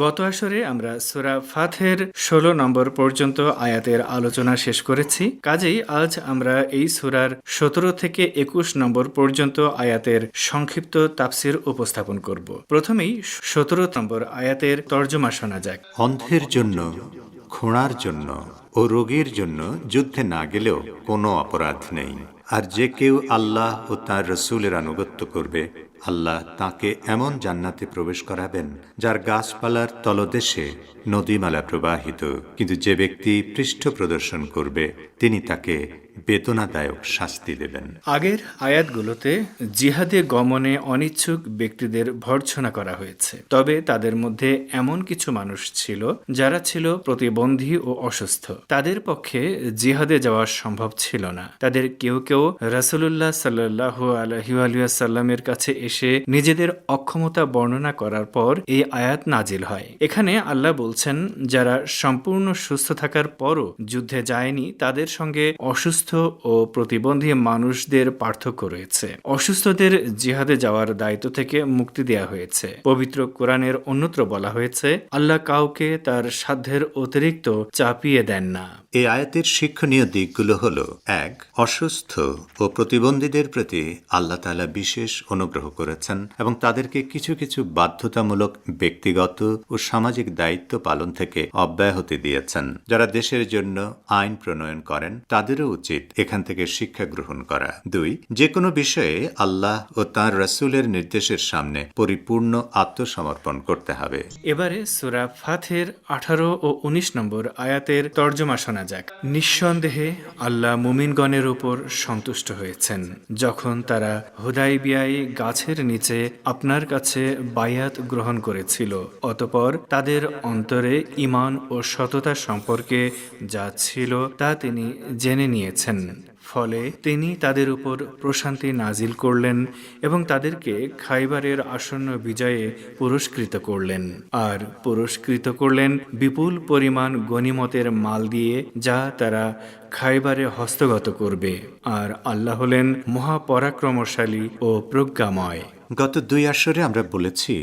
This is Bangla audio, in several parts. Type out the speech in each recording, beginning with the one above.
গত আসরে আমরা সূরা ফাথের ১৬ নম্বর পর্যন্ত আয়াতের আলোচনা শেষ করেছি। কাজেই আজ আমরা এই সূরার ১৭ থেকে ২১ নম্বর পর্যন্ত আয়াতের সংক্ষিপ্ত তাফসির উপস্থাপন করব। প্রথমেই ১৭ নম্বর আয়াতের তর্জমা শোনা যাক। অন্ধের জন্য, খোঁড়ার জন্য ও রোগীর জন্য যুদ্ধে না গেলেও কোনো অপরাধ নেই। আর যে কেউ আল্লাহ ও তাঁর রসূলের আনুগত্য করবে, আল্লাহ তাকে এমন জান্নাতে প্রবেশ করাবেন যার গাছপালার তলদেশে নদীমালা প্রবাহিত। কিন্তু যে ব্যক্তি পৃষ্ঠ প্রদর্শন করবে, তিনি তাকে বেদনাদায়ক শাস্তি দেবেন। আগের আয়াতগুলোতে জিহাদে গমনে অনিচ্ছুক ব্যক্তিদের ভর্ৎসনা করা হয়েছে। তবে তাদের মধ্যে এমন কিছু মানুষ ছিল যারা ছিল প্রতিবন্ধী ও অসুস্থ। তাদের পক্ষে জিহাদে যাওয়া সম্ভব ছিল না। তাদের কেউ কেউ রাসূলুল্লাহ সাল্লাল্লাহু আলাইহি ওয়াসাল্লামের কাছে এসে নিজেদের অক্ষমতা বর্ণনা করার পর এই আয়াত নাজিল হয়। এখানে আল্লাহ বলছেন, যারা সম্পূর্ণ সুস্থ থাকার পরও যুদ্ধে যায়নি তাদের সঙ্গে অসুস্থ ও প্রতিবন্ধী মানুষদের পার্থক্য রয়েছে। অসুস্থদের জিহাদে যাওয়ার দায়িত্ব থেকে মুক্তি দেয়া হয়েছে। পবিত্র কোরআনের অন্যত্র বলা হয়েছে, আল্লাহ কাউকে তার সাধ্যের অতিরিক্ত চাপিয়ে দেন না। এই আয়াতের শিক্ষণীয় দিকগুলো হল: ১. অসুস্থ ও প্রতিবন্ধীদের প্রতি আল্লাহ তাআলা বিশেষ অনুগ্রহ করেছেন এবং তাদেরকে কিছু কিছু বাধ্যতামূলক ব্যক্তিগত ও সামাজিক দায়িত্ব পালন থেকে অব্যাহতি দিয়েছেন। যারা দেশের জন্য আইন প্রণয়ন করেন তাদেরও উচিত এখান থেকে শিক্ষা গ্রহণ করা। ২. যে কোনো বিষয়ে আল্লাহ ও তাঁর রাসূলের নির্দেশের সামনে পরিপূর্ণ আত্মসমর্পণ করতে হবে। এবারে সূরা ফাথের ১৮ ও ১৯ নম্বর আয়াতের তর্জমা শোনা যাক। নিঃসন্দেহে আল্লাহ মুমিনগণের উপর সন্তুষ্ট হয়েছেন যখন তারা হুদায়বিয়ায় গাছের নিচে আপনার কাছে বায়াত গ্রহণ করেছিল। অতঃপর তাদের অন্তরে ঈমান ও সততা সম্পর্কে যা ছিল তা তিনি জেনে নিয়েছেন। ফলে তিনি তাদের উপর প্রশান্তি নাজিল করলেন এবং তাদেরকে খাইবারের আসন্ন বিজয়ে পুরস্কৃত করলেন। আর পুরস্কৃত করলেন বিপুল পরিমাণ গনিমতের মাল দিয়ে, যা তারা খাইবারে হস্তগত করবে। আর আল্লাহ হলেন মহাপরাক্রমশালী ও প্রজ্ঞাময়। গত ২ আসরে আমরা বলেছি,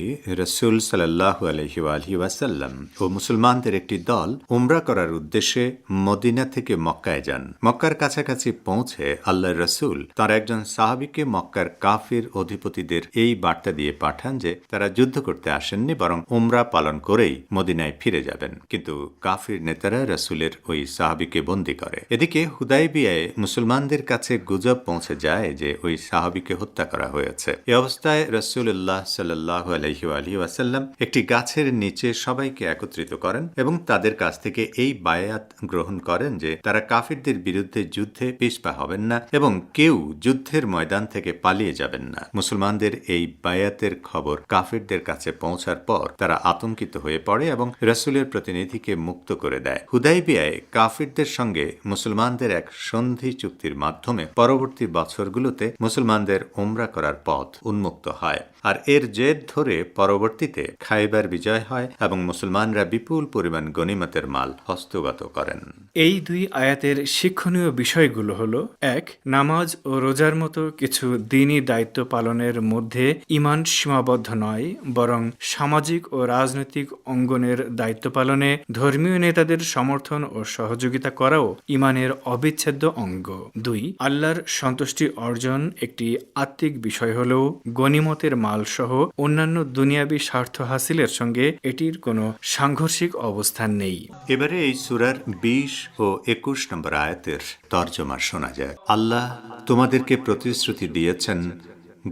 রাসূল সাল্লাল্লাহু আলাইহি ওয়াসাল্লাম ও মুসলমানদের একটি দল উমরা করার উদ্দেশ্যে মদিনা থেকে মক্কায় যান। মক্কার কাছাকাছি পৌঁছে আল্লাহর রাসূল তার একজন সাহাবীকে মক্কার কাফির অধিপতিদের এই বার্তা দিয়ে পাঠান যে তারা যুদ্ধ করতে আসেননি, বরং উমরা পালন করেই মদিনায় ফিরে যাবেন। কিন্তু কাফির নেতারা রাসূলের ওই সাহাবীকে বন্দী করে। এদিকে হুদায়বিয়ায় মুসলমানদের কাছে গুজব পৌঁছে যায় যে ওই সাহাবীকে হত্যা করা হয়েছে। এ অবস্থায় রাসূলুল্লাহ সাল্লাল্লাহু আলাইহি ওয়াসাল্লাম একটি গাছের নিচে সবাইকে একত্রিত করেন এবং তাদের কাছ থেকে এই বায়াত গ্রহণ করেন যে তারা কাফিরদের বিরুদ্ধে যুদ্ধে পিছপা হবেন না এবং কেউ যুদ্ধের ময়দান থেকে পালিয়ে যাবেন না। মুসলমানদের এই বায়াতের খবর কাফিরদের কাছে পৌঁছার পর তারা আতঙ্কিত হয়ে পড়ে এবং রাসূলের প্রতিনিধিকে মুক্ত করে দেয়। হুদায়বিয়ায় কাফিরদের সঙ্গে মুসলমানদের এক সন্ধি চুক্তির মাধ্যমে পরবর্তী বছরগুলোতে মুসলমানদের উমরা করার পথ উন্মুক্ত হয়। আর এর জেদ ধরে পরবর্তীতে খাইবার বিজয় হয় এবং মুসলমানরা বিপুল পরিমাণ গনিমতের মাল হস্তগত করেন। এই ২ আয়াতের শিক্ষণীয় বিষয়গুলো হলো: ১. নামাজ ও রোজার মতো কিছু দ্বীনি দায়িত্ব পালনের মধ্যে ঈমান সীমাবদ্ধ নয়, বরং সামাজিক ও রাজনৈতিক অঙ্গনের দায়িত্ব পালনে ধর্মীয় নেতাদের সমর্থন ও সহযোগিতা করাও ঈমানের অবিচ্ছেদ্য অঙ্গ। ২. আল্লাহর সন্তুষ্টি অর্জন একটি আত্মিক বিষয় হলেও গনিমতের মাল সহ অন্যান্য দুনিয়াবী স্বার্থ হাসিলের সঙ্গে এটির কোনো সাংঘর্ষিক অবস্থান নেই। এবারে এই সূরার ২০ ও ২১ নম্বর আয়াতের তর্জমা শোনা যায়। আল্লাহ তোমাদেরকে প্রতিশ্রুতি দিয়েছেন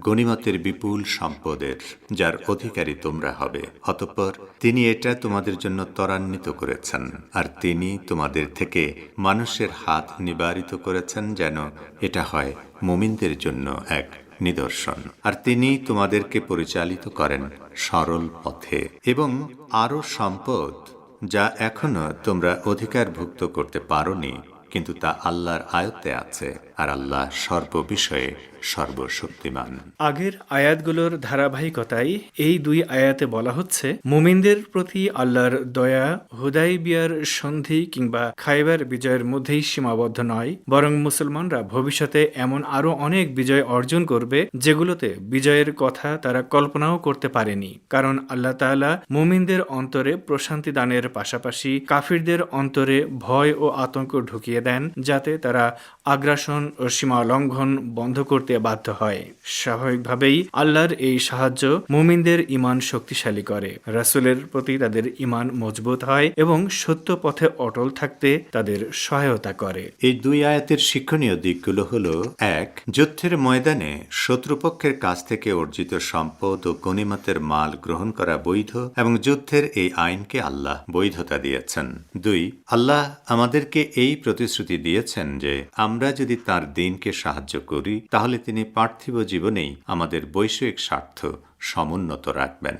গনিমতের বিপুল সম্পদের, যার অধিকারী তোমরা হবে। অতঃপর তিনি এটা তোমাদের জন্য ত্বরান্বিত করেছেন, আর তিনি তোমাদের থেকে মানুষের হাত নিবারিত করেছেন যেন এটা হয় মুমিনদের জন্য এক নিদর্শন। আর তিনি তোমাদেরকে পরিচালিত করেন সরল পথে এবং আরো সম্পদ যা এখনো তোমরা অধিকারভুক্ত করতে পারোনি, কিন্তু তা আল্লাহর আয়ত্তে আছে। আর আল্লাহ সর্ববিষয়ে সর্বশক্তিমান। আগের আয়াতগুলোর ধারাবাহিকতায় এই দুই আয়াতে বলা হচ্ছে মুমিনদের প্রতি আল্লাহর দয়া হুদাইবিয়ার সন্ধি কিংবা খাইবার বিজয়ের মধ্যেই সীমাবদ্ধ নয়, বরং মুসলমানরা ভবিষ্যতে এমন আরো অনেক বিজয় অর্জন করবে যেগুলোতে বিজয়ের কথা তারা কল্পনাও করতে পারেনি। কারণ আল্লাহ তাআলা মুমিনদের অন্তরে প্রশান্তি দানের পাশাপাশি কাফিরদের অন্তরে ভয় ও আতঙ্ক ঢুকিয়ে দেন, যাতে তারা আগ্রাসন ও সীমা লঙ্ঘন বন্ধ করতে বাধ্য হয়। স্বাভাবিকভাবেই আল্লাহর এই সাহায্য মুমিনদের ঈমান শক্তিশালী করে, রাসূলের প্রতি তাদের ঈমান মজবুত হয় এবং সত্য পথে অটল থাকতে তাদের সহায়তা করে। এই দুই আয়াতের শিক্ষণীয় দিকগুলো হলো: ১. যুদ্ধের ময়দানে শত্রুপক্ষের কাছ থেকে অর্জিত সম্পদ ও গনিমতের মাল গ্রহণ করা বৈধ এবং যুদ্ধের এই আইনকে আল্লাহ বৈধতা দিয়েছেন। ২. আল্লাহ আমাদেরকে এই প্রতিশ্রুতি দিয়েছেন যে আমরা যদি তার দ্বীনকে সাহায্য করি তাহলে তিনি পার্থিব জীবনেই আমাদের বৈষয়িক স্বার্থ সমুন্নত রাখবেন।